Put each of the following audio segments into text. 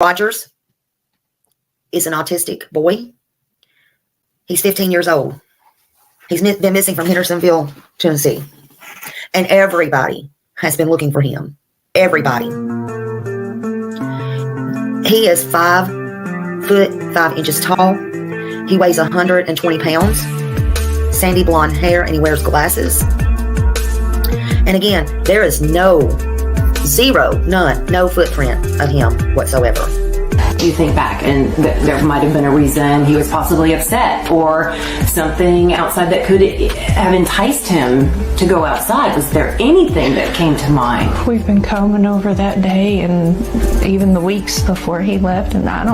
Rogers is an autistic boy. He's 15 years old. He's been missing from Hendersonville, Tennessee. And everybody has been looking for him. Everybody. He is 5 foot 5 inches tall. He weighs 120 pounds. Sandy blonde hair, and he wears glasses. And again, there is no footprint of him whatsoever. You think back, and there might have been a reason he was possibly upset or something outside that could have enticed him to go outside. Was there anything that came to mind? We've been combing over that day and even the weeks before he left, and I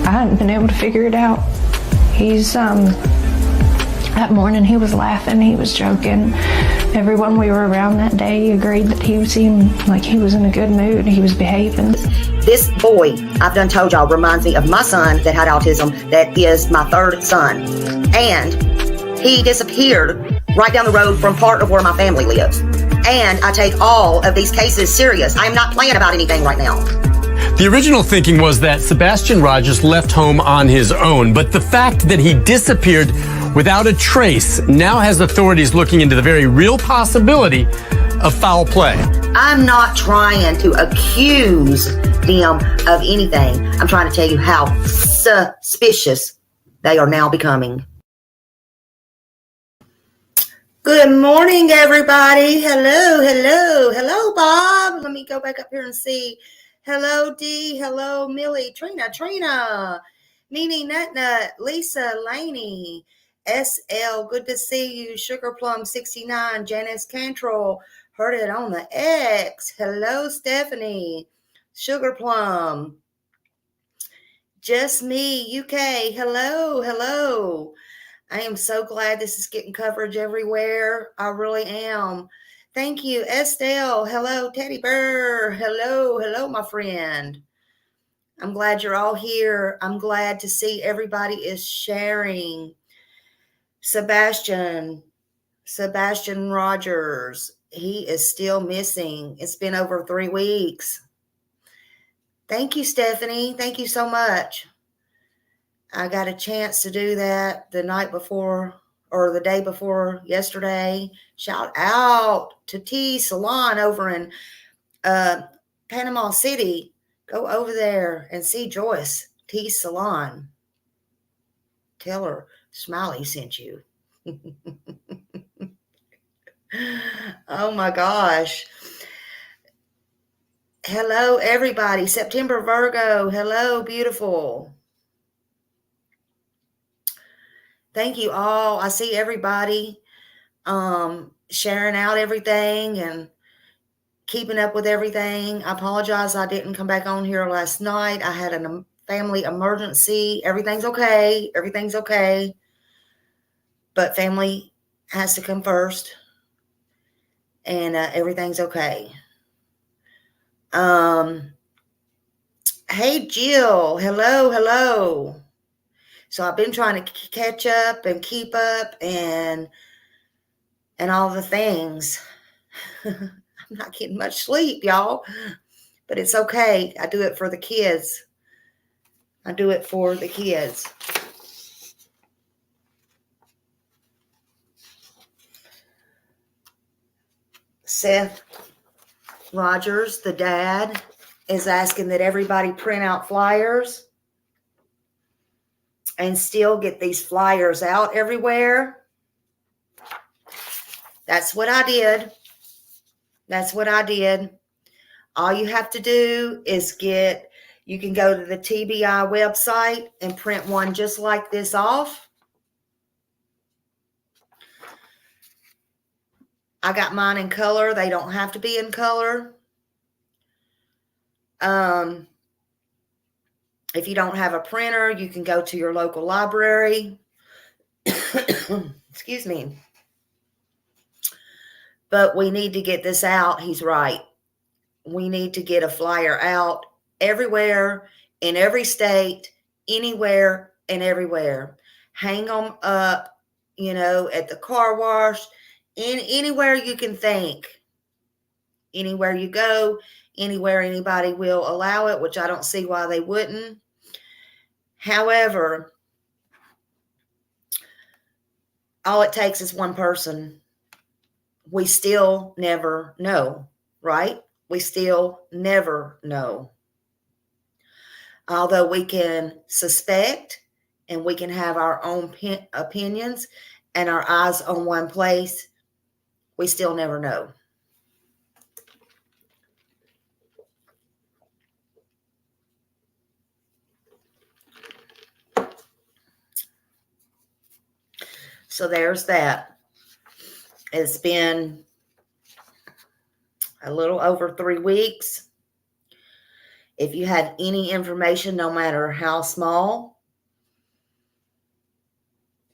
hadn't been able to figure it out. That morning he was laughing, he was joking. Everyone we were around that day agreed that he seemed like he was in a good mood. He was behaving. This boy, I've done told y'all, reminds me of my son that had autism, that is my third son. And he disappeared right down the road from part of where my family lives. And I take all of these cases serious. I am not playing about anything right now. The original thinking was that Sebastian Rogers left home on his own, but the fact that he disappeared without a trace now has authorities looking into the very real possibility of foul play. I'm not trying to accuse them of anything. I'm trying to tell you how suspicious they are now becoming. Good morning, everybody. Hello, Bob. Let me go back up here and see. Hello, Dee. Hello, Millie. Trina. Nene, Nut, Lisa, Laney, SL. Good to see you. Sugar Plum 69. Janice Cantrell. Heard it on the X. Hello, Stephanie. Sugar Plum. Just me, UK. Hello. I am so glad this is getting coverage everywhere. I really am. Thank you, Estelle. Hello, Teddy Bear. Hello, my friend. I'm glad you're all here. I'm glad to see everybody is sharing. Sebastian Rogers. He is still missing. It's been over 3 weeks. Thank you, Stephanie. Thank you so much. I got a chance to do that the night before or the day before yesterday. Shout out to T Salon over in Panama City. Go over there and see Joyce, T Salon. Tell her Smiley sent you. Oh my gosh. Hello, everybody. September Virgo. Hello, beautiful. Thank you all. I see everybody sharing out everything and keeping up with everything. I apologize I didn't come back on here last night. I had a family emergency. Everything's okay. But family has to come first. And everything's okay. Hey, Jill. Hello. So I've been trying to catch up and keep up and all the things. I'm not getting much sleep, y'all, but it's okay. I do it for the kids. Seth Rogers, the dad, is asking that everybody print out flyers and still get these flyers out everywhere. That's what I did. All you have to do is you can go to the TBI website and print one just like this off. I got mine in color. They don't have to be in color. If you don't have a printer, you can go to your local library. Excuse me. But we need to get this out. He's right. We need to get a flyer out everywhere, in every state, anywhere and everywhere. Hang them up, at the car wash, anywhere you can think. Anywhere you go, anywhere anybody will allow it, which I don't see why they wouldn't. However, all it takes is one person. We still never know, right? We still never know. Although we can suspect and we can have our own opinions and our eyes on one place, we still never know. So there's that. It's been a little over 3 weeks. If you have any information, no matter how small,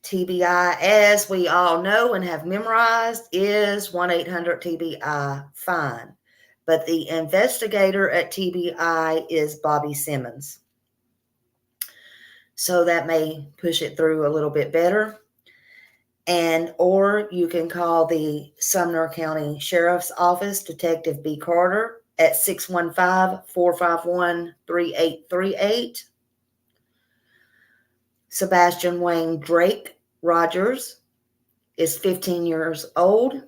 TBI, as we all know and have memorized, is 1-800-TBI-FIND. But the investigator at TBI is Bobby Simmons. So that may push it through a little bit better. Or you can call the Sumner County Sheriff's Office, Detective B. Carter, at 615-451-3838. Sebastian Wayne Drake Rogers is 15 years old.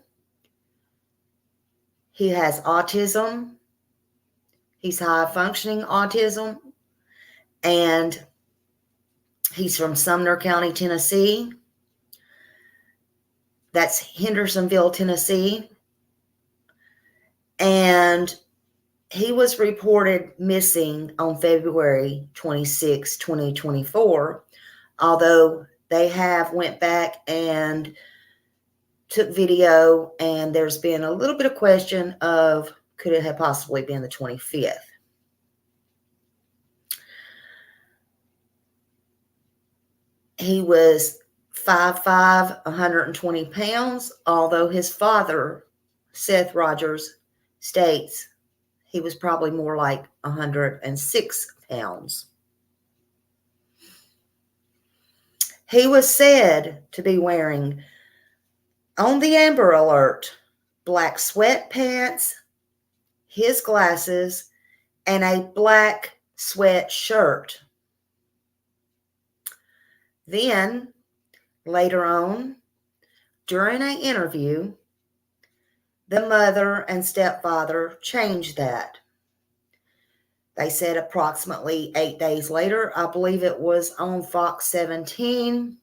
He has autism. He's high-functioning autism. And he's from Sumner County, Tennessee. That's Hendersonville, Tennessee. And he was reported missing on February 26, 2024, although they have went back and took video, and there's been a little bit of question of could it have possibly been the 25th. He was 5'5", 120 pounds, although his father, Seth Rogers, states he was probably more like 106 pounds. He was said to be wearing, on the Amber Alert, black sweatpants, his glasses, and a black sweatshirt. Then, later on, during an interview, the mother and stepfather changed that. They said approximately 8 days later, I believe it was on Fox 17,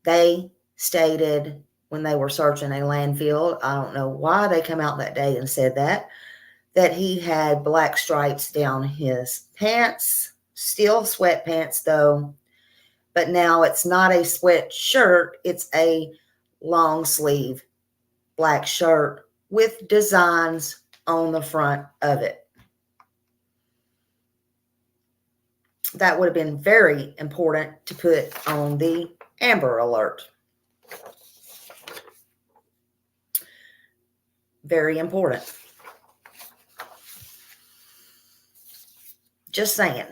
they stated when they were searching a landfill, I don't know why they come out that day and said that he had black stripes down his pants, still sweatpants though, but now it's not a sweatshirt, it's a long sleeve black shirt with designs on the front of it. That would have been very important to put on the Amber Alert. Very important. Just saying.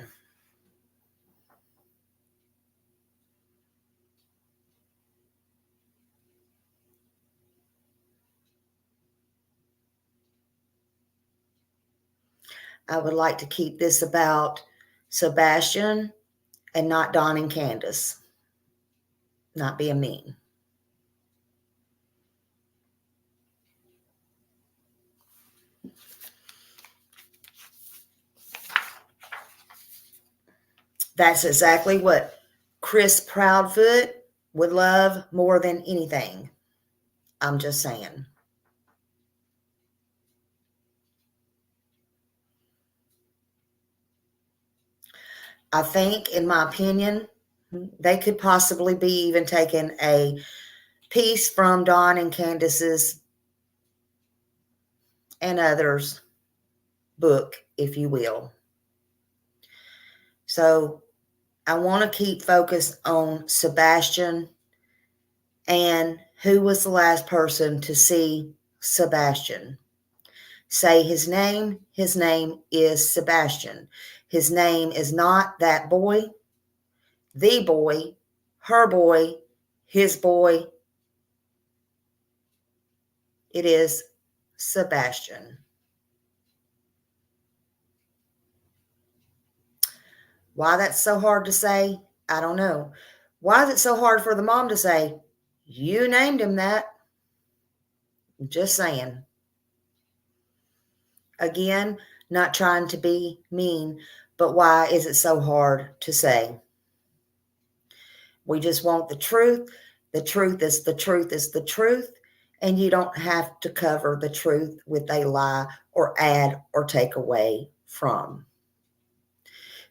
I would like to keep this about Sebastian and not Don and Candace. Not being mean. That's exactly what Chris Proudfoot would love more than anything. I'm just saying. I think, in my opinion, they could possibly be even taking a piece from Don and Candace's and others' book, if you will. So I want to keep focused on Sebastian and who was the last person to see Sebastian. Say his name. His name is Sebastian. His name is not that boy, the boy, her boy, his boy. It is Sebastian. Why that's so hard to say, I don't know. Why is it so hard for the mom to say, you named him that? Just saying. Again, not trying to be mean, but why is it so hard to say? We just want the truth. The truth is the truth is the truth. And you don't have to cover the truth with a lie or add or take away from.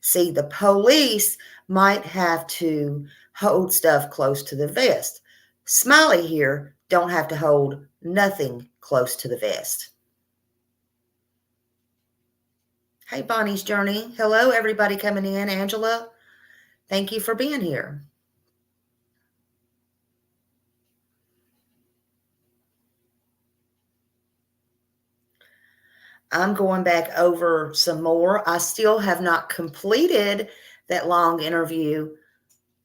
See, the police might have to hold stuff close to the vest. Smiley here don't have to hold nothing close to the vest. Hey, Bonnie's Journey. Hello, everybody coming in. Angela, thank you for being here. I'm going back over some more. I still have not completed that long interview.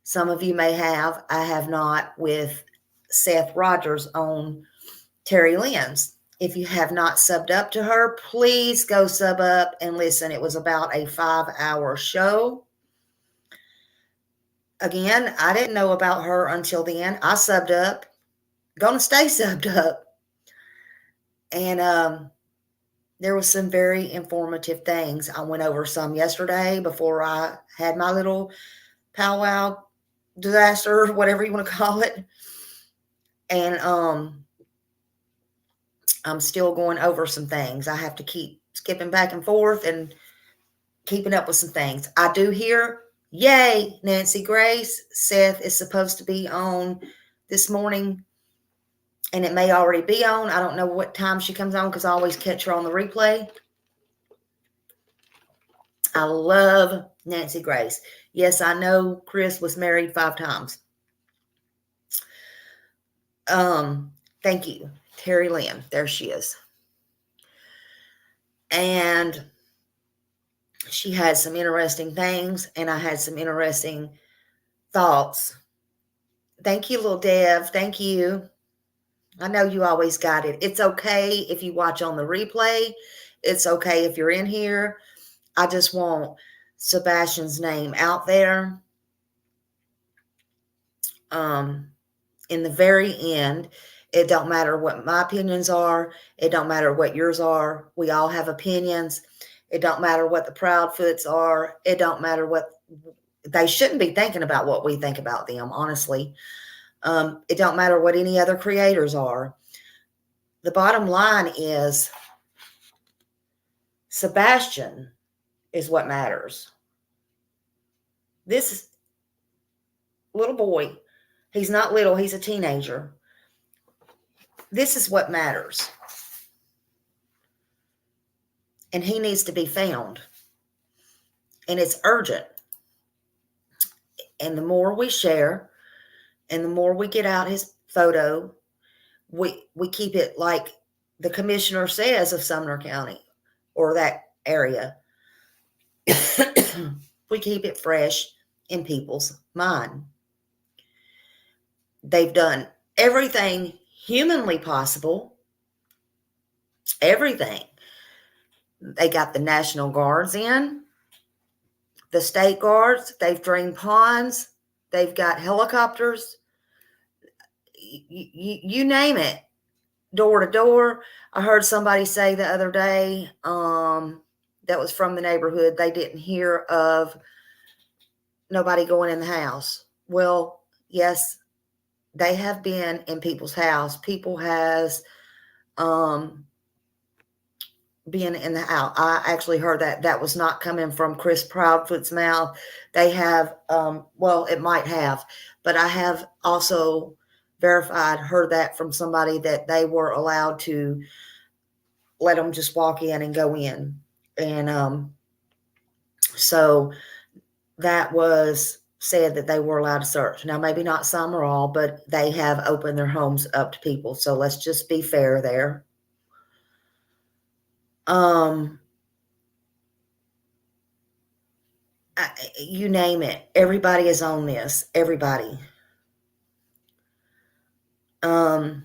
Some of you may have. I have not, with Seth Rogers on Terry Lynn's. If you have not subbed up to her, please go sub up and listen. It was about a 5-hour show. Again, I didn't know about her until then. I subbed up. Gonna stay subbed up. And there was some very informative things. I went over some yesterday before I had my little powwow disaster, whatever you want to call it. And I'm still going over some things. I have to keep skipping back and forth and keeping up with some things. I do hear, yay, Nancy Grace. Seth is supposed to be on this morning, and it may already be on. I don't know what time she comes on because I always catch her on the replay. I love Nancy Grace. Yes, I know Chris was married 5 times. Thank you, Terry Lynn. There she is. And she had some interesting things, and I had some interesting thoughts. Thank you, little Dev. Thank you. I know you always got it. It's okay if you watch on the replay. It's okay if you're in here. I just want Sebastian's name out there. In the very end, it don't matter what my opinions are. It don't matter what yours are. We all have opinions. It don't matter what the Proudfoots are. It don't matter what they shouldn't be thinking about what we think about them, honestly. It don't matter what any other creators are. The bottom line is Sebastian is what matters. This little boy, he's not little, he's a teenager. This is what matters. And he needs to be found. And it's urgent. And the more we share, and the more we get out his photo, we keep it like the commissioner says of Sumner County or that area. We keep it fresh in people's mind. They've done everything humanly possible. Everything. They got the National Guards in, the state guards. They've drained ponds. They've got helicopters. You name it, door to door. I heard somebody say the other day that was from the neighborhood, they didn't hear of nobody going in the house. Well, yes, they have been in people's house. People has been in the house. I actually heard that was not coming from Chris Proudfoot's mouth. They have, well, it might have, but I have also heard that from somebody that they were allowed to let them just walk in and go in. And so that was said that they were allowed to search. Now, maybe not some or all, but they have opened their homes up to people. So let's just be fair there. You name it. Everybody is on this. Everybody. On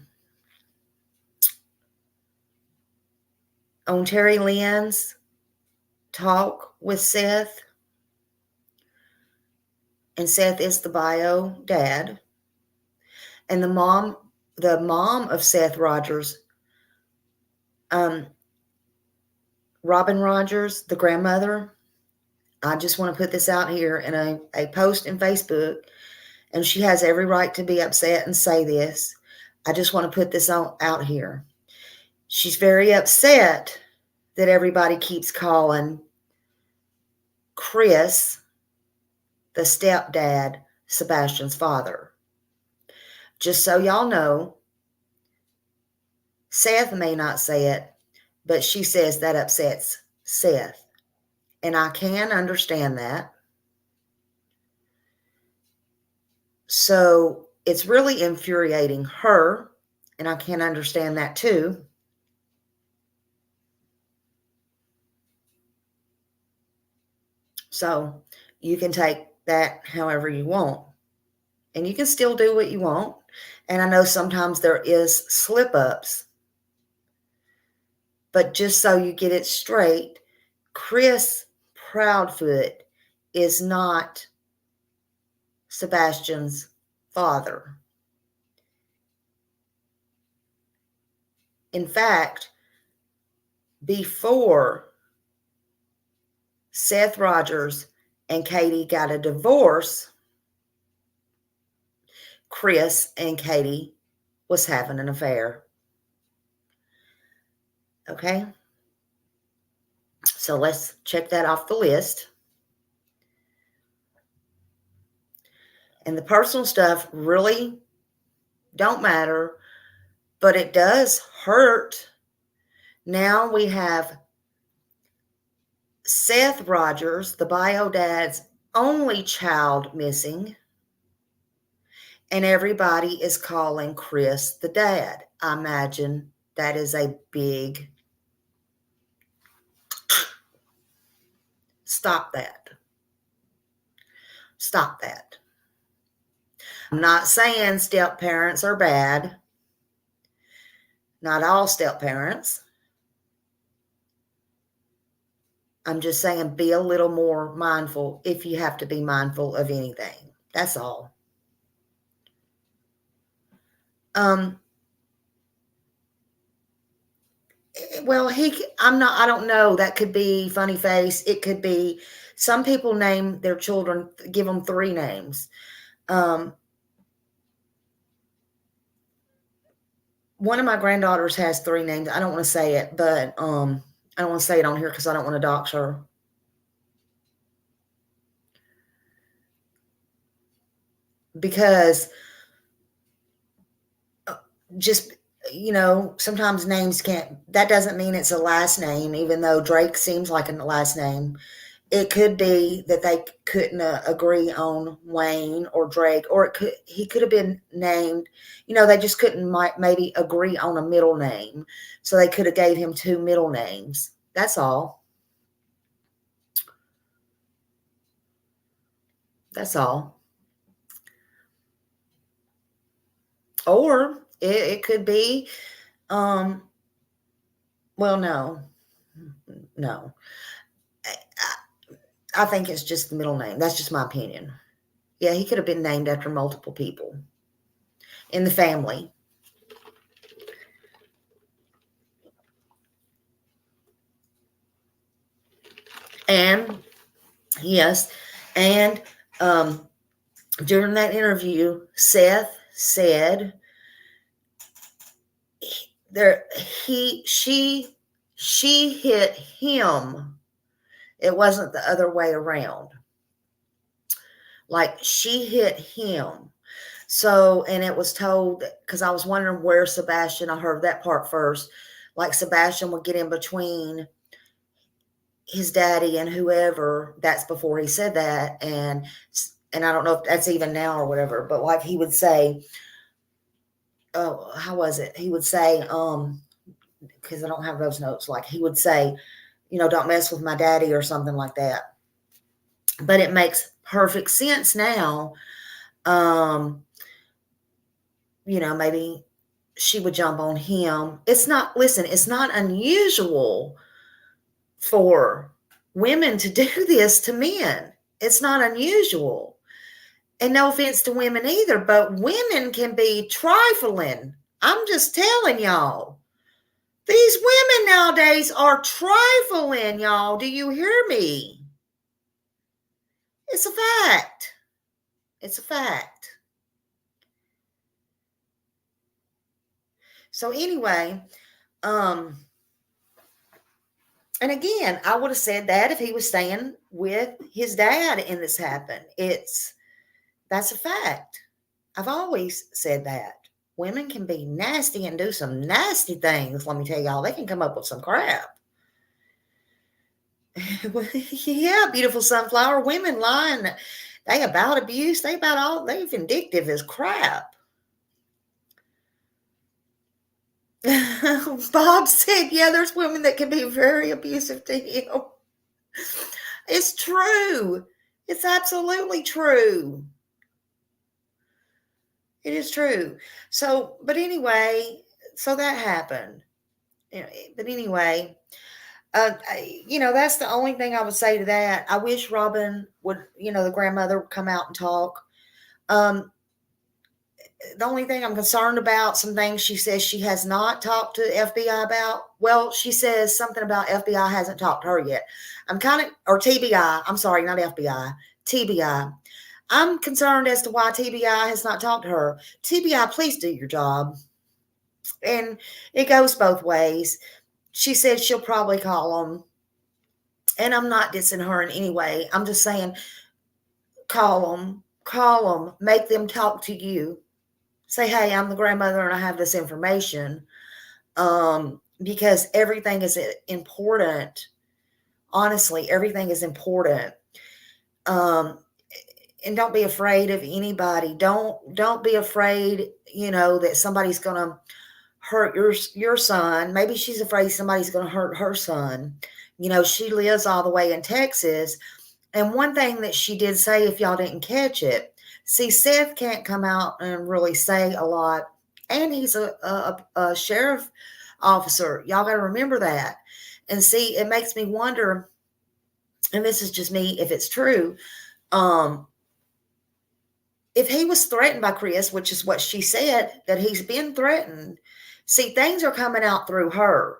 Terry Lynn's talk with Seth, and Seth is the bio dad. And the mom of Seth Rogers, Robin Rogers, the grandmother, I just want to put this out here in a post in Facebook, and she has every right to be upset and say this. I just want to put this out here. She's very upset that everybody keeps calling Chris, the stepdad, Sebastian's father. Just so y'all know, Seth may not say it, but she says that upsets Seth. And I can understand that. So it's really infuriating her, and I can understand that too. So you can take that however you want, and you can still do what you want. And I know sometimes there is slip-ups, but just so you get it straight, Chris Proudfoot is not Sebastian's father. In fact, before Seth Rogers and Katie got a divorce, Chris and Katie was having an affair. Okay? So let's check that off the list. And the personal stuff really don't matter, but it does hurt. Now we have Seth Rogers, the bio dad's only child, missing, and everybody is calling Chris the dad. I imagine that is a big stop that. Stop that. I'm not saying step parents are bad. Not all step parents. I'm just saying be a little more mindful if you have to be mindful of anything. That's all. Well, I don't know. That could be funny face. It could be, some people name their children, give them 3 names. One of my granddaughters has 3 names. I don't want to say it, but I don't want to say it on here because I don't want to dox her. Because just, sometimes names that doesn't mean it's a last name, even though Drake seems like a last name. It could be that they couldn't agree on Wayne or Drake, or he could have been named, they just couldn't maybe agree on a middle name. So they could have gave him 2 middle names. That's all. That's all. Or it could be, well, no. I think it's just the middle name. That's just my opinion. Yeah, he could have been named after multiple people in the family. And, yes, and during that interview, Seth said she hit him. It wasn't the other way around. Like, she hit him. So, and it was told, because I was wondering where Sebastian, I heard that part first, like Sebastian would get in between his daddy and whoever. That's before he said that. And I don't know if that's even now or whatever, but like he would say, oh, how was it? He would say, because I don't have those notes, like he would say, don't mess with my daddy or something like that. But it makes perfect sense now. Maybe she would jump on him. It's not unusual for women to do this to men. It's not unusual. And no offense to women either, but women can be trifling. I'm just telling y'all. These women nowadays are trifling, y'all. Do you hear me? It's a fact. It's a fact. So anyway, and again, I would have said that if he was staying with his dad and this happened. That's a fact. I've always said that. Women can be nasty and do some nasty things. Let me tell y'all, they can come up with some crap. Yeah, beautiful sunflower. Women lying. They about abuse. They vindictive as crap. Bob said, yeah, there's women that can be very abusive to him. It's true. It's absolutely true. It is true. So, but anyway, so that happened. But anyway, that's the only thing I would say to that. I wish Robin would, the grandmother would come out and talk. The only thing I'm concerned about, some things she says she has not talked to FBI about. Well, she says something about FBI hasn't talked to her yet. Or TBI. I'm sorry, not FBI. TBI. I'm concerned as to why TBI has not talked to her. TBI, please do your job. And it goes both ways. She said she'll probably call them. And I'm not dissing her in any way. I'm just saying, call them, make them talk to you. Say, hey, I'm the grandmother and I have this information. Because everything is important. Honestly, everything is important. And don't be afraid of anybody. Don't be afraid, that somebody's going to hurt your son. Maybe she's afraid somebody's going to hurt her son. She lives all the way in Texas. And one thing that she did say, if y'all didn't catch it, see, Seth can't come out and really say a lot. And he's a sheriff officer. Y'all got to remember that. And see, it makes me wonder, and this is just me, if it's true, if he was threatened by Chris, which is what she said, that he's been threatened, see, things are coming out through her.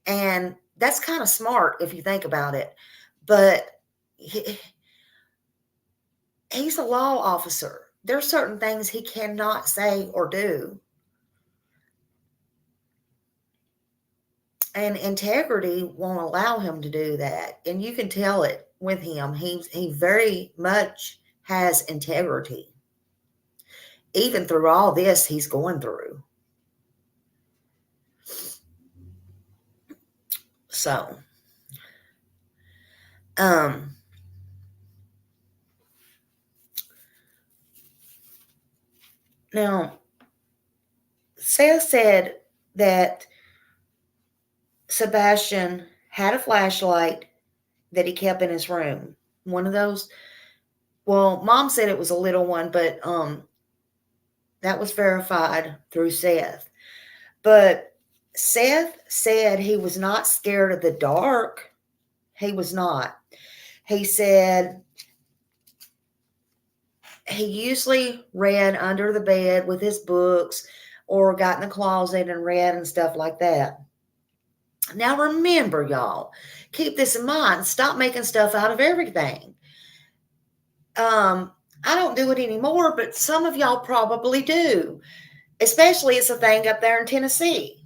And that's kind of smart if you think about it. But he's a law officer. There are certain things he cannot say or do. And integrity won't allow him to do that. And you can tell it with him. He very much has integrity. Even through all this he's going through. So, now, Seth said that Sebastian had a flashlight that he kept in his room. One of those. Well, Mom said it was a little one, but that was verified through Seth. But Seth said he was not scared of the dark. He was not. He said he usually read under the bed with his books or got in the closet and read and stuff like that. Now remember, y'all, keep this in mind. Stop making stuff out of everything. I don't do it anymore, but some of y'all probably do. Especially it's a thing up there in Tennessee.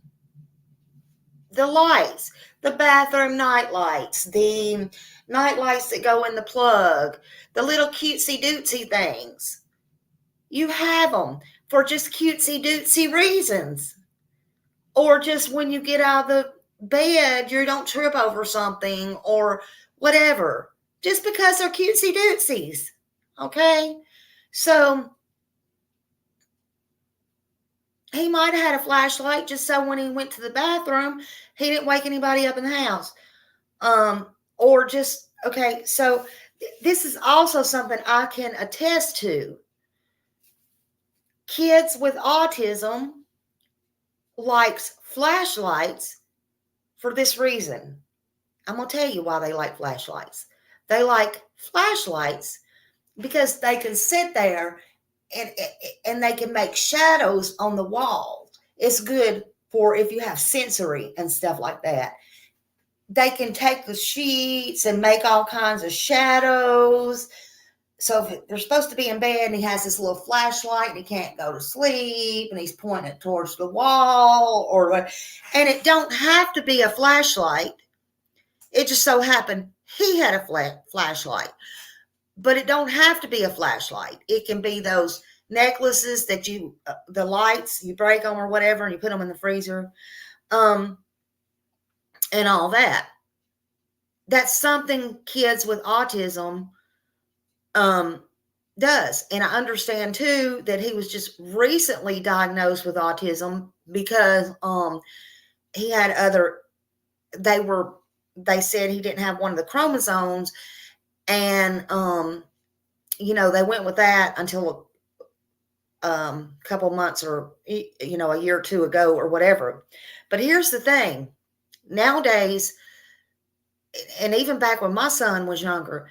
The lights, the bathroom night lights, the night lights that go in the plug, the little cutesy dootsy things. You have them for just cutesy dootsy reasons. Or just when you get out of the bed, you don't trip over something or whatever. Just because they're cutesy dootsies. Okay? So he might have had a flashlight just so when he went to the bathroom, he didn't wake anybody up in the house. Or just, okay, so this is also something I can attest to. Kids with autism likes flashlights for this reason. I'm going to tell you why they like flashlights. They like flashlights because they can sit there and they can make shadows on the wall. It's good for if you have sensory and stuff like that. They can take the sheets and make all kinds of shadows. So if they're supposed to be in bed and he has this little flashlight and he can't go to sleep and he's pointing it towards the wall and it don't have to be a flashlight. It just so happened he had a flashlight, but it don't have to be a flashlight. It can be those necklaces that the lights, you break them or whatever, and you put them in the freezer, and all that. That's something kids with autism does. And I understand too that he was just recently diagnosed with autism because he had they said he didn't have one of the chromosomes, and they went with that until a couple months or a year or two ago or whatever. But here's the thing. Nowadays, and even back when my son was younger,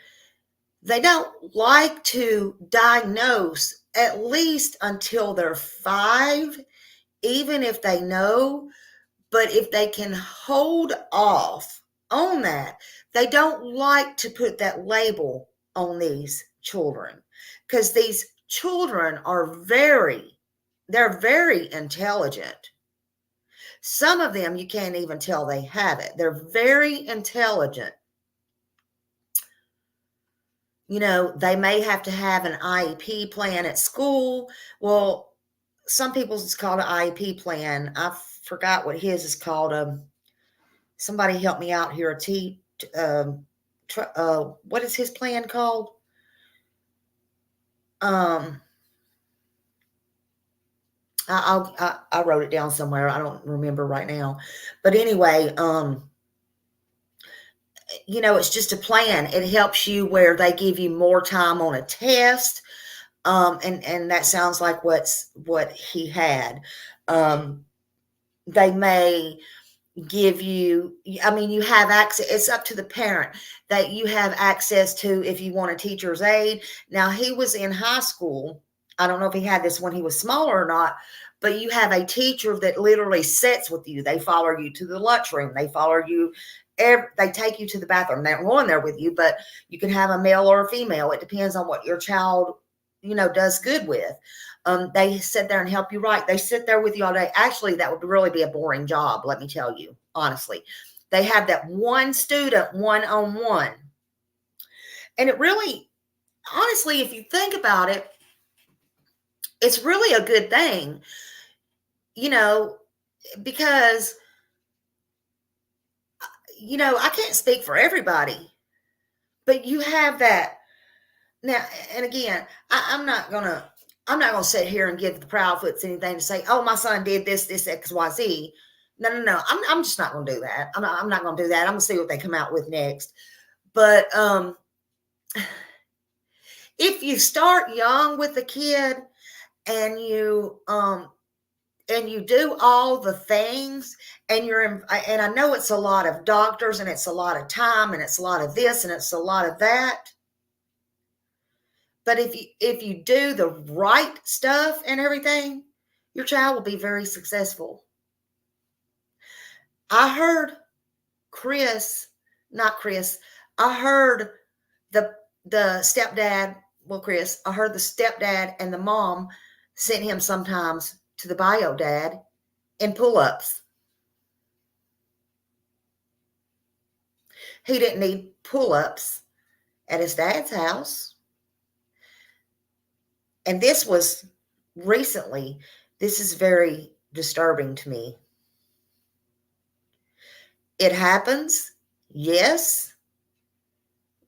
they don't like to diagnose at least until they're 5, even if they know. But if they can hold off on that, they don't like to put that label on these children, because these children are they're very intelligent. Some of them, you can't even tell they have it. They're very intelligent. They may have to have an IEP plan at school. Well, some people's it's called an IEP plan. I forgot what his is called. Somebody help me out here. What is his plan called? I wrote it down somewhere. I don't remember right now. But anyway, it's just a plan. It helps you where they give you more time on a test. And that sounds like what he had. They may give you, you have access. It's up to the parent that you have access to if you want a teacher's aide. Now, he was in high school. I don't know if he had this when he was smaller or not, but you have a teacher that literally sits with you. They follow you to the lunchroom. They follow you. They take you to the bathroom. They're going there with you, but you can have a male or a female. It depends on what your child, does good with. They sit there and help you write. They sit there with you all day. Actually, that would really be a boring job, let me tell you, honestly. They have that one student one-on-one. And it really, honestly, if you think about it, it's really a good thing, because, I can't speak for everybody, but you have that. Now, and again, I'm not going to sit here and give the Proudfoots anything to say, oh, my son did this, X, Y, Z. No. I'm just not going to do that. I'm not going to do that. I'm going to see what they come out with next. But if you start young with the kid and you do all the things, and and I know it's a lot of doctors and it's a lot of time and it's a lot of this and it's a lot of that. But if you do the right stuff and everything, your child will be very successful. I heard I heard the stepdad, Chris, I heard the stepdad and the mom sent him sometimes to the bio dad in pull-ups. He didn't need pull-ups at his dad's house. And this was recently. This is very disturbing to me. It happens, yes,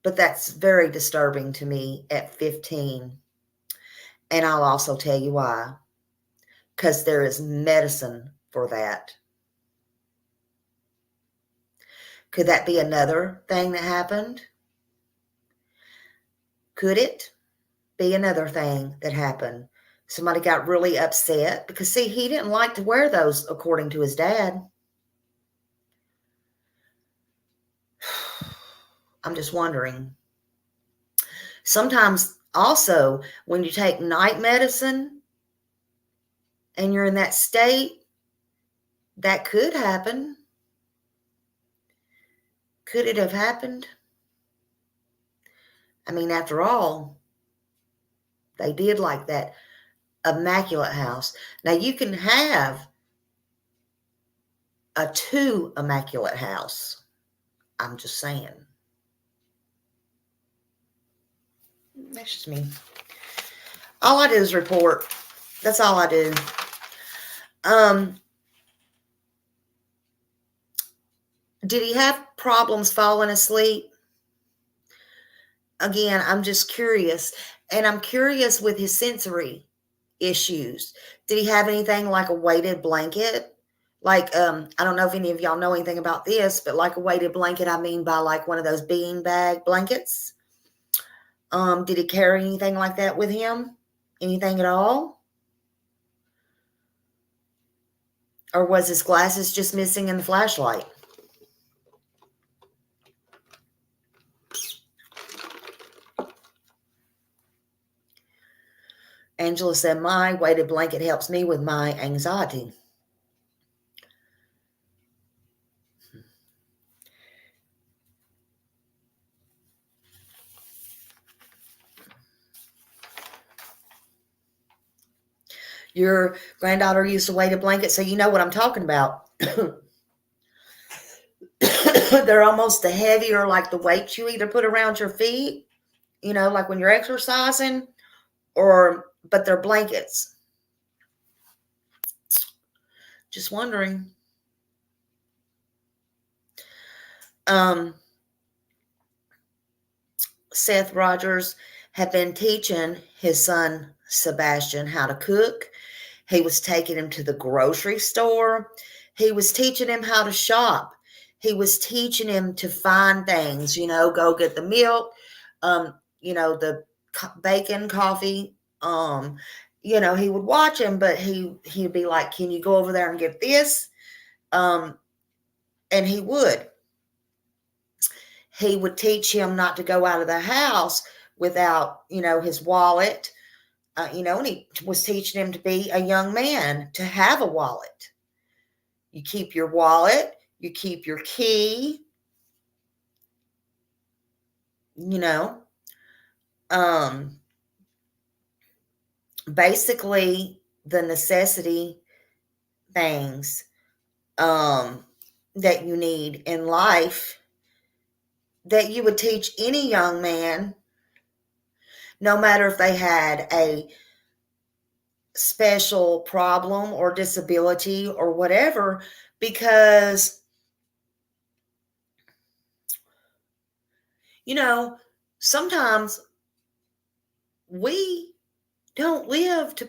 but that's very disturbing to me at 15. And I'll also tell you why. Because there is medicine for that. Could that be another thing that happened? Could it be another thing that happened? Somebody got really upset because, see, he didn't like to wear those according to his dad. I'm just wondering. Sometimes Also, when you take night medicine and you're in that state, that could happen. Could it have happened? I mean, after all, they did like that immaculate house. Now, you can have a 2 immaculate house. I'm just saying. That's just me. All I do is report. That's all I do. Did he have problems falling asleep? Again, I'm just curious. And I'm curious with his sensory issues. Did he have anything like a weighted blanket? Like, I don't know if any of y'all know anything about this, but like a weighted blanket, I mean by like one of those bean bag blankets. Did he carry anything like that with him? Anything at all? Or was his glasses just missing in the flashlight? Angela said, my weighted blanket helps me with my anxiety. Your granddaughter used a weighted blanket, so you know what I'm talking about. They're almost the heavier, like the weights you either put around your feet, like when you're exercising, but they're blankets. Just wondering. Seth Rogers had been teaching his son Sebastian how to cook. He was taking him to the grocery store. He was teaching him how to shop. He was teaching him to find things, go get the milk, the bacon, coffee. He would watch him, but he'd be like, can you go over there and get this? And he would. He would teach him not to go out of the house without, his wallet. And he was teaching him to be a young man, to have a wallet. You keep your wallet, you keep your key, basically the necessity things that you need in life that you would teach any young man, no matter if they had a special problem or disability or whatever, because sometimes we don't live to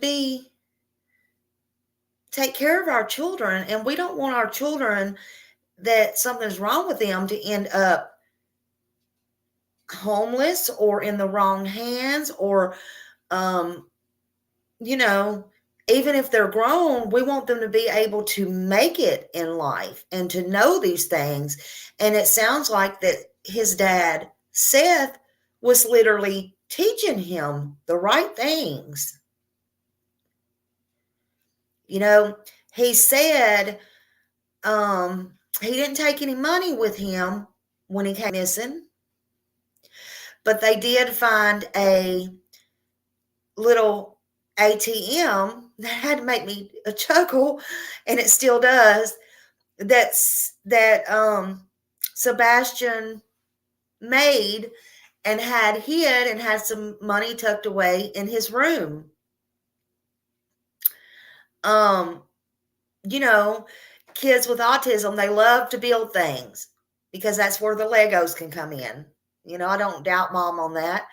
take care of our children, and we don't want our children that something's wrong with them to end up homeless or in the wrong hands, or even if they're grown, we want them to be able to make it in life and to know these things. And it sounds like that his dad, Seth, was literally teaching him the right things. He said he didn't take any money with him when he came missing, but they did find a little ATM that had to make me a chuckle, and it still does, that Sebastian made and had hid and had some money tucked away in his room. Kids with autism, they love to build things because that's where the Legos can come in. I don't doubt Mom on that.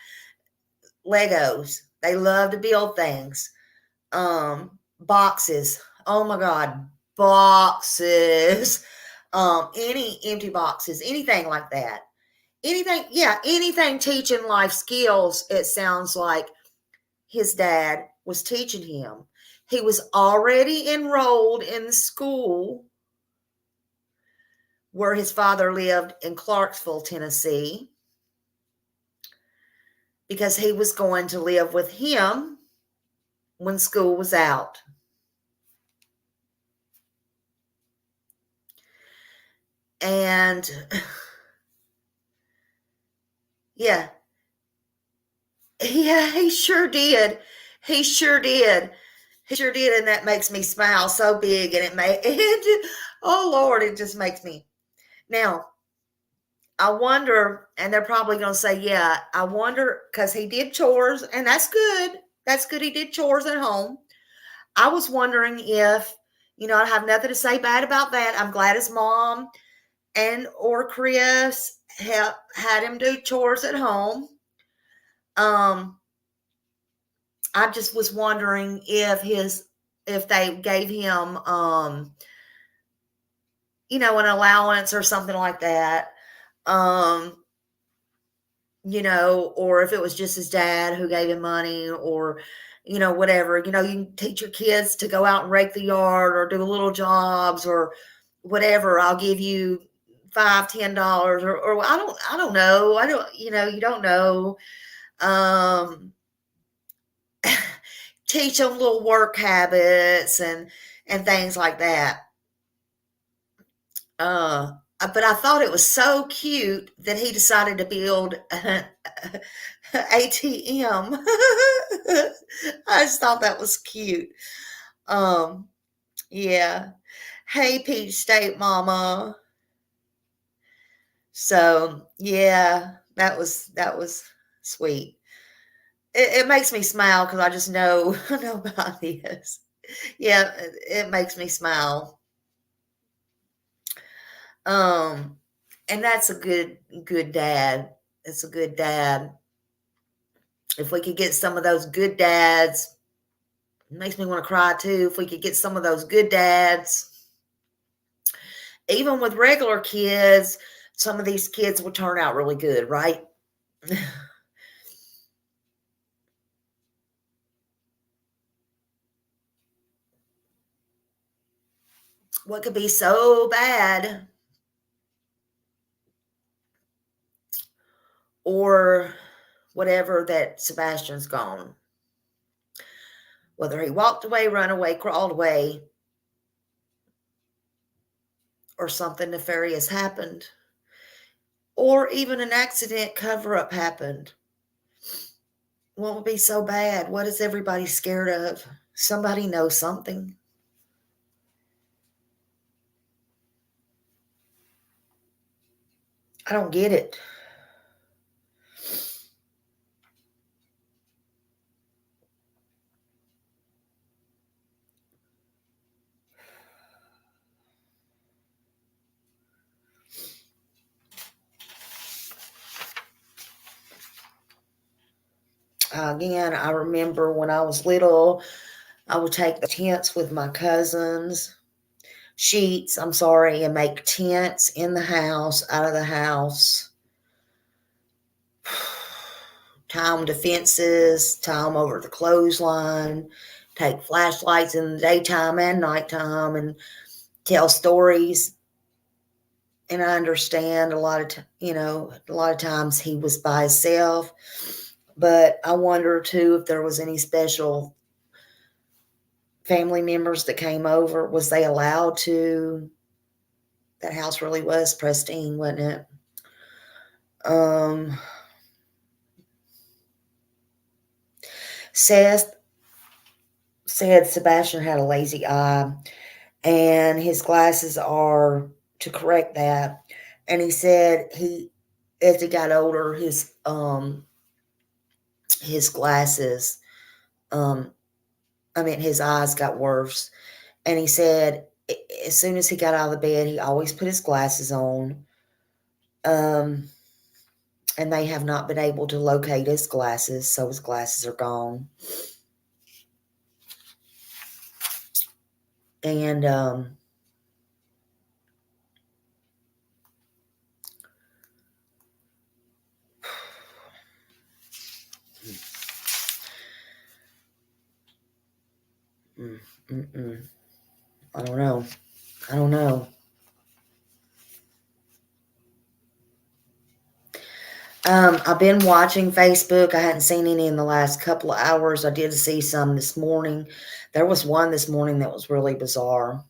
Legos, they love to build things. Boxes, oh my God, boxes. Any empty boxes, anything like that. Anything teaching life skills, it sounds like his dad was teaching him. He was already enrolled in the school where his father lived in Clarksville, Tennessee. because he was going to live with him when school was out. And yeah, he sure did. He sure did. He sure did. And that makes me smile so big. And oh Lord, it just makes me. Now, I wonder, and they're probably going to say, yeah, I wonder, because he did chores, and that's good. That's good. He did chores at home. I was wondering if, I have nothing to say bad about that. I'm glad his mom or Chris had him do chores at home. I just was wondering if they gave him, an allowance or something like that. Or if it was just his dad who gave him money or, whatever. You can teach your kids to go out and rake the yard or do little jobs or whatever. I'll give you $5, $10 or I don't know. You don't know. Teach them little work habits and things like that. But I thought it was so cute that he decided to build an ATM. I just thought that was cute. Yeah. Hey, Peach State Mama. So yeah, that was sweet. It makes me smile because I just know about this. Yeah, it makes me smile. And that's a good dad. It's a good dad. If we could get some of those good dads, it makes me want to cry too. If we could get some of those good dads, even with regular kids, some of these kids will turn out really good, right? What could be so bad? Or whatever that Sebastian's gone. Whether he walked away, run away, crawled away, or something nefarious happened, or even an accident cover-up happened. What would be so bad? What is everybody scared of? Somebody knows something. I don't get it. Again, I remember when I was little, I would take the tents with my cousins, and make tents in the house, out of the house. Tie them to fences, tie them over the clothesline, take flashlights in the daytime and nighttime, and tell stories. And I understand a lot of times he was by himself. But I wonder, too, if there was any special family members that came over. Was they allowed to? That house really was pristine, wasn't it? Seth said Sebastian had a lazy eye, and his glasses are to correct that. And he said as he got older, his glasses, his eyes got worse. And he said as soon as he got out of the bed, he always put his glasses on. And they have not been able to locate his glasses, so his glasses are gone. And I don't know. I've been watching Facebook. I hadn't seen any in the last couple of hours. I did see some this morning. There was one this morning that was really bizarre.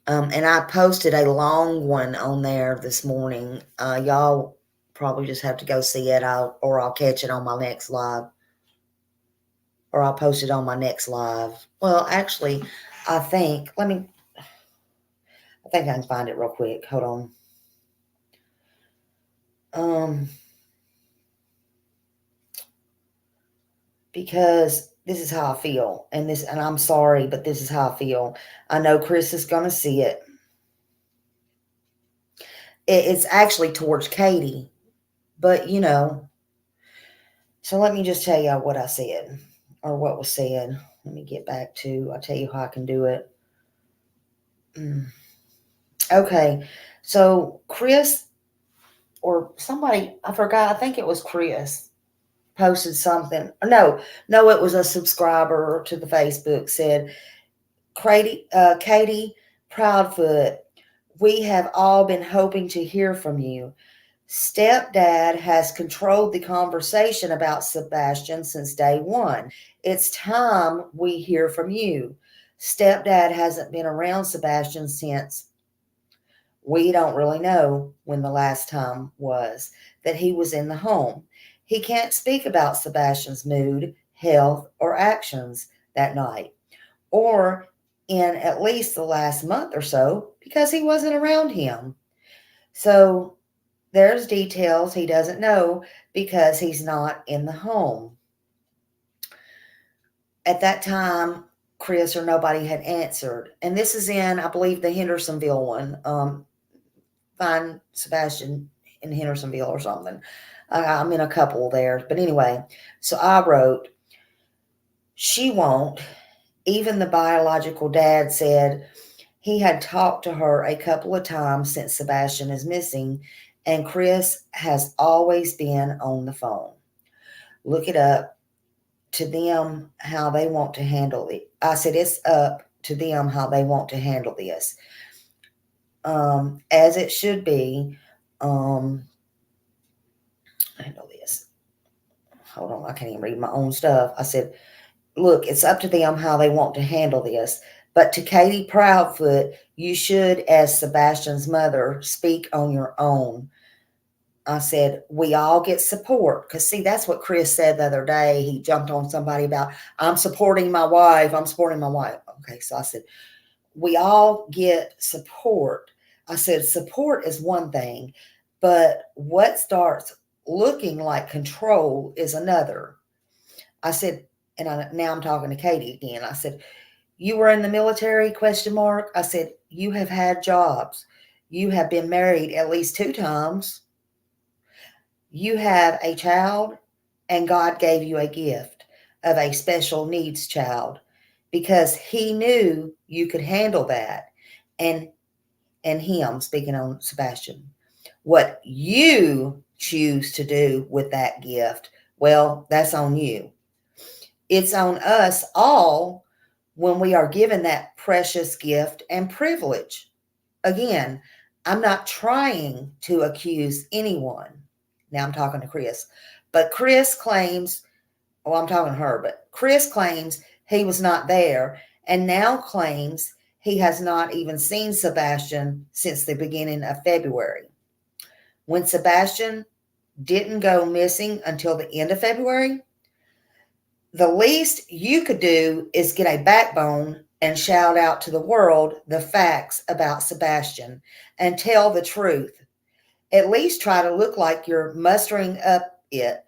And I posted a long one on there this morning. Y'all probably just have to go see it. I'll catch it on my next live. Or I'll post it on my next live. Well, actually, I think I can find it real quick. Hold on. Because this is how I feel. And I'm sorry, but this is how I feel. I know Chris is going to see it. It's actually towards Katie. But, so let me just tell you what I said. Or what was said. Let me get back to, I'll tell you how I can do it. Okay. So Chris, or somebody, I forgot, I think it was Chris, posted something. No, it was a subscriber to the Facebook, said, Katie Proudfoot, we have all been hoping to hear from you. Stepdad has controlled the conversation about Sebastian since day one. It's time we hear from you. Stepdad hasn't been around Sebastian since we don't really know when the last time was that he was in the home. He can't speak about Sebastian's mood, health, or actions that night, or in at least the last month or so, because he wasn't around him. So there's details he doesn't know because he's not in the home. At that time, Chris or nobody had answered. And this is in, I believe, the Hendersonville one. Find Sebastian in Hendersonville or something. I'm in a couple there. But anyway, so I wrote, she won't. Even the biological dad said he had talked to her a couple of times since Sebastian is missing, and Chris has always been on the phone. Look it up to them how they want to handle it. I said it's up to them how they want to handle this. As it should be. Handle this. Hold on, I can't even read my own stuff. I said, look, it's up to them how they want to handle this. But to Katie Proudfoot, you should, as Sebastian's mother, speak on your own. I said, we all get support. Because, see, that's what Chris said the other day. He jumped on somebody about, I'm supporting my wife. Okay, so I said, we all get support. I said, support is one thing, but what starts looking like control is another. I said, and now I'm talking to Katie again. I said, you were in the military, ? I said, you have had jobs. You have been married at least 2 times. You have a child, and God gave you a gift of a special needs child because he knew you could handle that. And him, speaking on Sebastian, what you choose to do with that gift, well, that's on you. It's on us all when we are given that precious gift and privilege. Again, I'm not trying to accuse anyone. Now I'm talking to Chris. But Chris claims, I'm talking to her, but Chris claims he was not there and now claims he has not even seen Sebastian since the beginning of February. When Sebastian didn't go missing until the end of February, the least you could do is get a backbone and shout out to the world the facts about Sebastian and tell the truth. At least try to look like you're mustering up it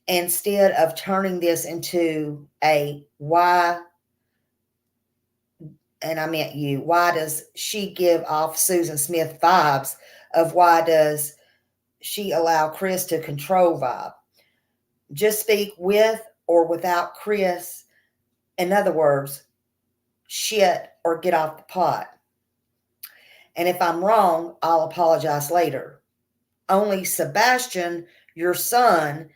instead of turning this into a why, and I meant you, why does she give off Susan Smith vibes of why does she allow Chris to control vibe? Just speak with or without Chris. In other words, shit or get off the pot. And if I'm wrong, I'll apologize later. Only Sebastian, your son,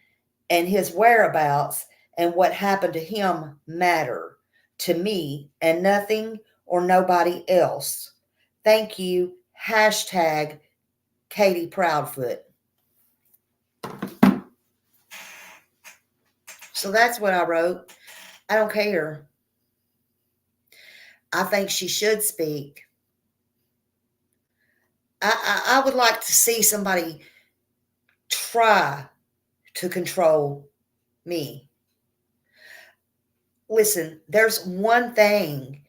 and his whereabouts and what happened to him matter to me and nothing or nobody else. Thank you. Hashtag Katie Proudfoot. So that's what I wrote. I don't care. I think she should speak. I would like to see somebody try to control me. Listen, there's one thing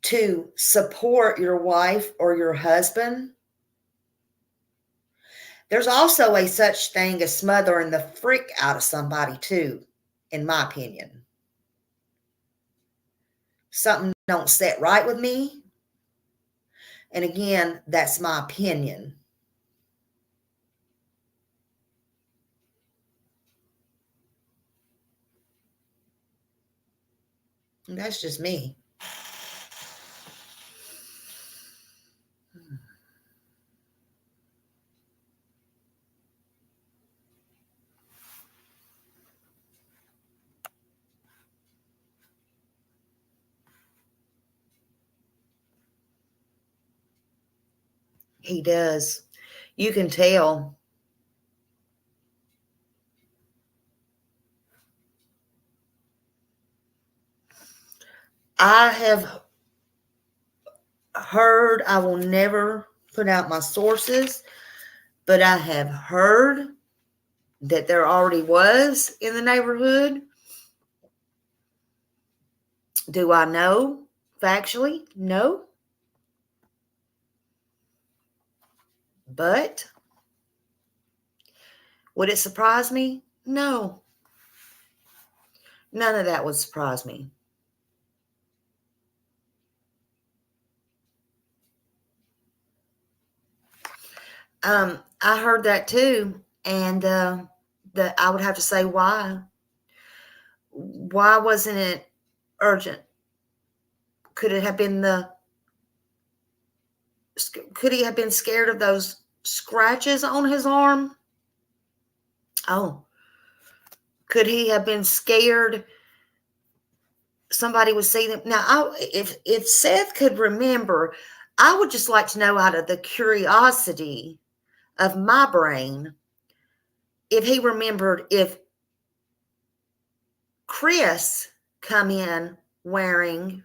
to support your wife or your husband. There's also a such thing as smothering the freak out of somebody too, in my opinion. Something don't sit right with me. And again, that's my opinion. And that's just me. He does. You can tell. I have heard, I will never put out my sources, but I have heard that there already was in the neighborhood. Do I know factually? No. But would it surprise me? No. None of that would surprise me. I heard that too, and that I would have to say why. Why wasn't it urgent? Could it have been could he have been scared of those scratches on his arm? Oh, could he have been scared somebody would see them? Now, if Seth could remember, I would just like to know, out of the curiosity of my brain, if he remembered if Chris come in wearing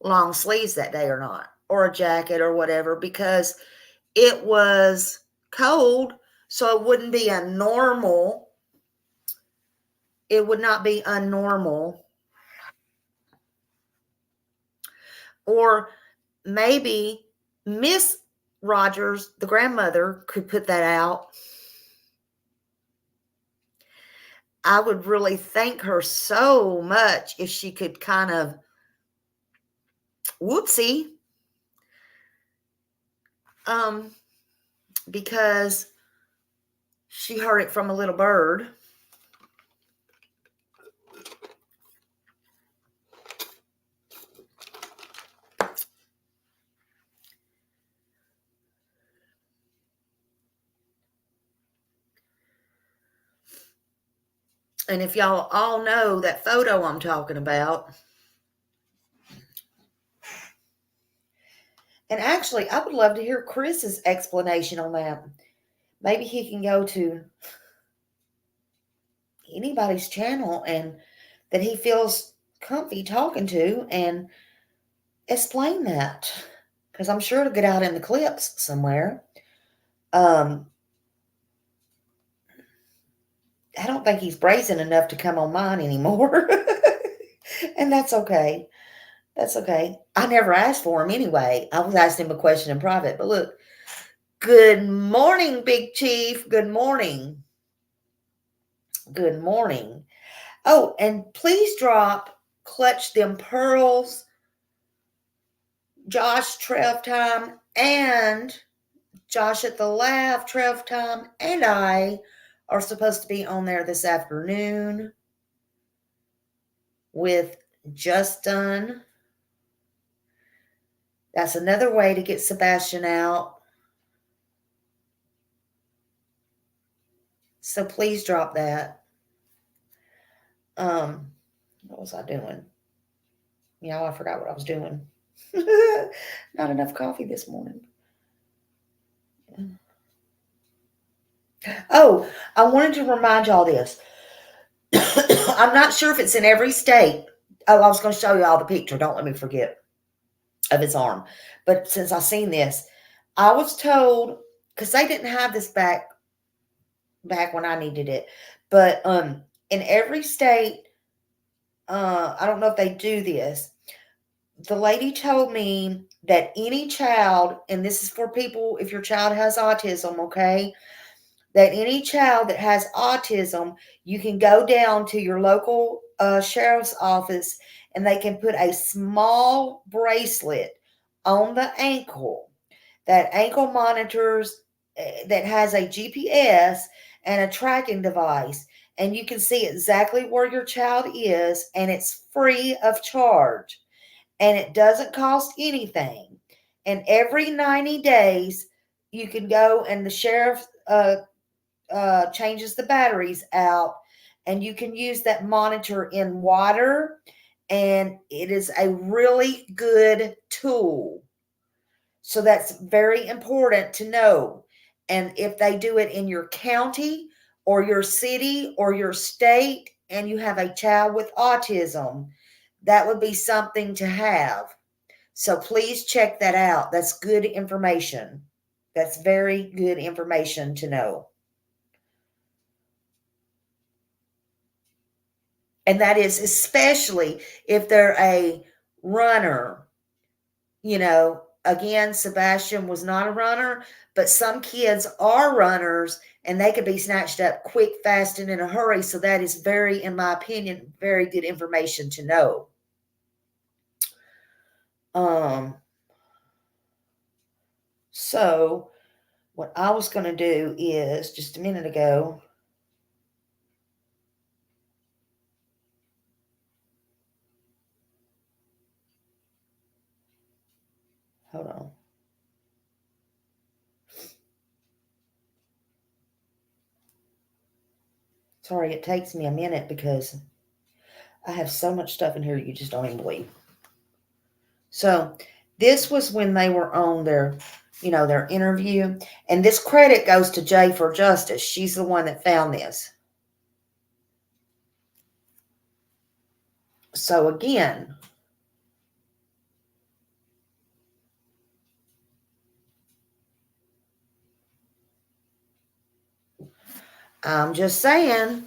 long sleeves that day or not, or a jacket or whatever, because it was cold, so it wouldn't be a normal. It would not be unnormal. Or maybe Miss Rogers, the grandmother, could put that out. I would really thank her so much if she could kind of, whoopsie, because she heard it from a little bird. And if y'all all know that photo I'm talking about, and actually, I would love to hear Chris's explanation on that. Maybe he can go to anybody's channel and that he feels comfy talking to and explain that, because I'm sure it'll get out in the clips somewhere. I don't think he's brazen enough to come on mine anymore. And that's okay. That's okay. I never asked for him anyway. I was asking him a question in private. But look, good morning, Big Chief. Good morning. Good morning. Oh, and please drop Clutch Them Pearls, Josh Trev Time, and Josh at the Laugh Trev Time, and I are supposed to be on there this afternoon with Just Done. That's another way to get Sebastian out. So please drop that. What was I doing? Y'all, I forgot what I was doing. Not enough coffee this morning. Oh, I wanted to remind y'all this. I'm not sure if it's in every state. Oh, I was going to show you all the picture. Don't let me forget of his arm. But since I seen this, I was told, because they didn't have this back when I needed it, but in every state, I don't know if they do this. The lady told me that any child, and this is for people if your child has autism, okay, that any child that has autism, you can go down to your local sheriff's office and they can put a small bracelet on the ankle. That ankle monitors, that has a GPS and a tracking device, and you can see exactly where your child is, and it's free of charge, and it doesn't cost anything. And every 90 days, you can go and the sheriff changes the batteries out, and you can use that monitor in water, and it is a really good tool. So that's very important to know. And if they do it in your county or your city or your state and you have a child with autism, that would be something to have. So please check that out. That's good information. That's very good information to know. And that is especially if they're a runner. Again, Sebastian was not a runner, but some kids are runners and they could be snatched up quick, fast, and in a hurry. So that is very, in my opinion, very good information to know. So what I was going to do is, just a minute ago, hold on. Sorry, it takes me a minute because I have so much stuff in here you just don't even believe. So this was when they were on their interview. And this credit goes to Jay for Justice. She's the one that found this. So again, I'm just saying.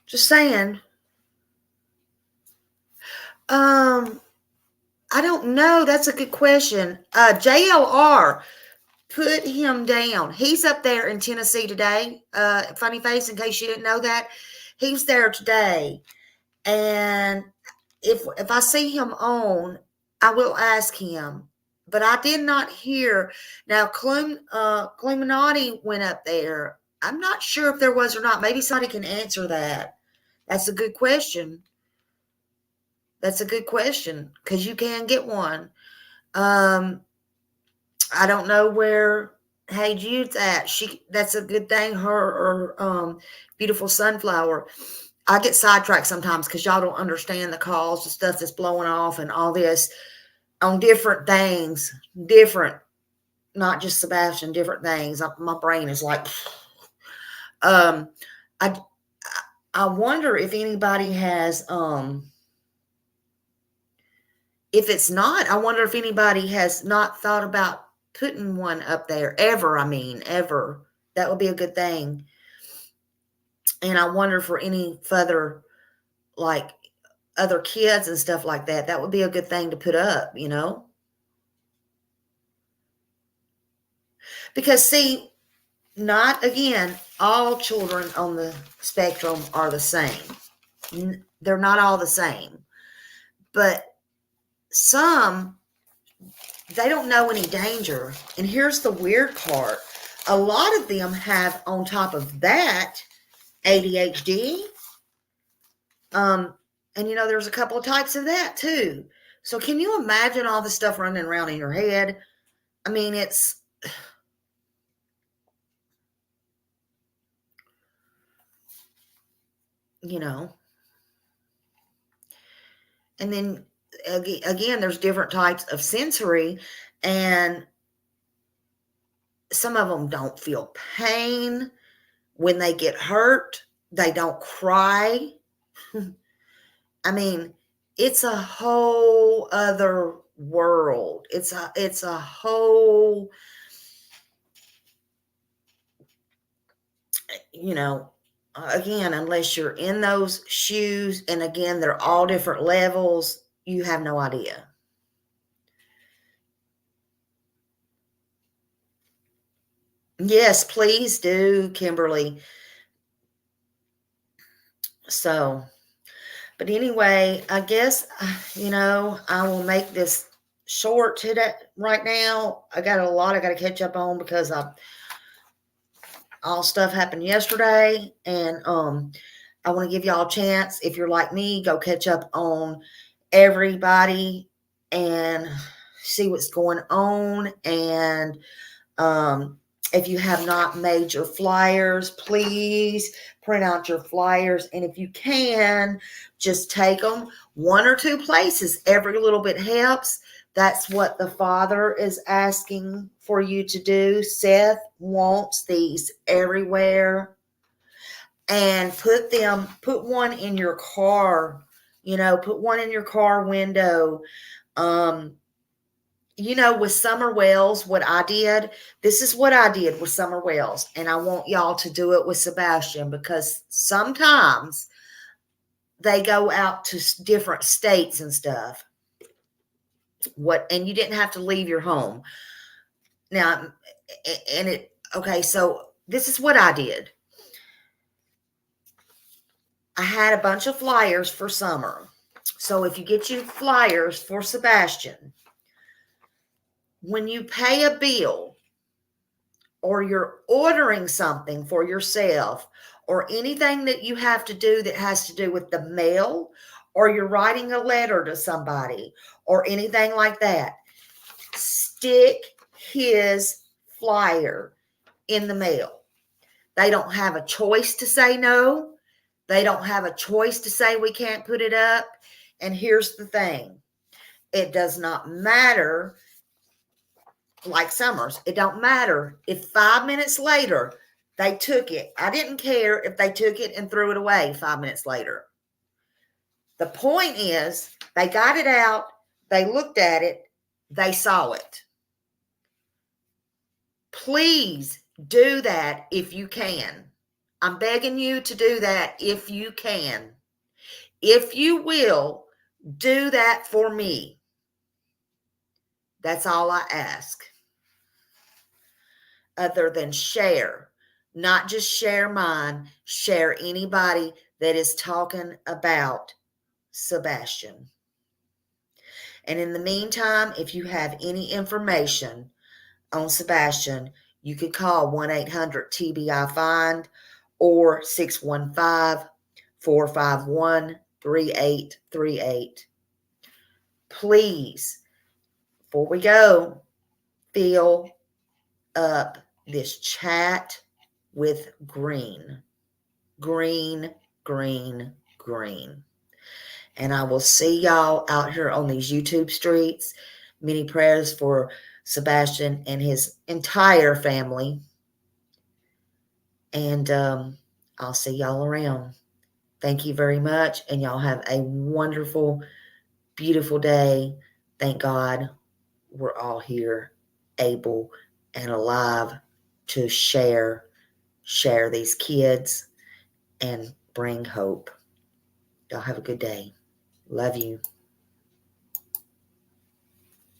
Just saying. I don't know. That's a good question. JLR, put him down. He's up there in Tennessee today. Funny face, in case you didn't know that. He's there today. And if I see him on, I will ask him. But I did not hear. Now, Cluminati went up there. I'm not sure if there was or not. Maybe somebody can answer that. That's a good question. That's a good question because you can get one. I don't know where Hey Jude's at. That's a good thing. Her or Beautiful Sunflower. I get sidetracked sometimes because y'all don't understand the calls, the stuff that's blowing off and all this on different things, not just Sebastian, different things. My brain is like, I wonder if anybody has, if it's not, I wonder if anybody has not thought about putting one up there ever. Ever. That would be a good thing. And I wonder for any further, like other kids and stuff like that, that would be a good thing to put up, Because see, not again, all children on the spectrum are the same. They're not all the same. But some, they don't know any danger. And here's the weird part. A lot of them have, on top of that, ADHD. And there's a couple of types of that too. So can you imagine all the stuff running around in your head? It's and then again, there's different types of sensory, and some of them don't feel pain when they get hurt. They don't cry. I mean, it's a whole other world. It's a whole, again, unless you're in those shoes, and again, they're all different levels, you have no idea. Yes, please do, Kimberly. So, but anyway, I guess, I will make this short today. Right now, I got a lot I got to catch up on because all stuff happened yesterday, and I want to give y'all a chance. If you're like me, go catch up on everybody and see what's going on. And if you have not made your flyers, please print out your flyers. And if you can, just take them 1 or 2 places. Every little bit helps. That's what the Father is asking for you to do. Seth wants these everywhere. And put one in your car, put one in your car window. With Summer Wells, what I did, this is what I did with Summer Wells. And I want y'all to do it with Sebastian, because sometimes they go out to different states and stuff. And you didn't have to leave your home. Now, so this is what I did. I had a bunch of flyers for Summer. So if you get you flyers for Sebastian, when you pay a bill or you're ordering something for yourself or anything that you have to do that has to do with the mail, or you're writing a letter to somebody or anything like that, stick his flyer in the mail. They don't have a choice to say no. They don't have a choice to say we can't put it up. And here's the thing. It does not matter, like Summers, it don't matter if 5 minutes later they took it. I didn't care if they took it and threw it away 5 minutes later. The point is, they got it out, they looked at it, they saw it. Please do that if you can. I'm begging you to do that if you can. If you will, do that for me. That's all I ask. Other than share. Not just share mine, share anybody that is talking about Sebastian. And in the meantime, if you have any information on Sebastian, you could call 1-800-TBI-FIND or 615-451-3838. Please, before we go, fill up this chat with green. Green, green, green. And I will see y'all out here on these YouTube streets. Many prayers for Sebastian and his entire family. And I'll see y'all around. Thank you very much. And y'all have a wonderful, beautiful day. Thank God we're all here, able and alive to share these kids and bring hope. Y'all have a good day. Love you.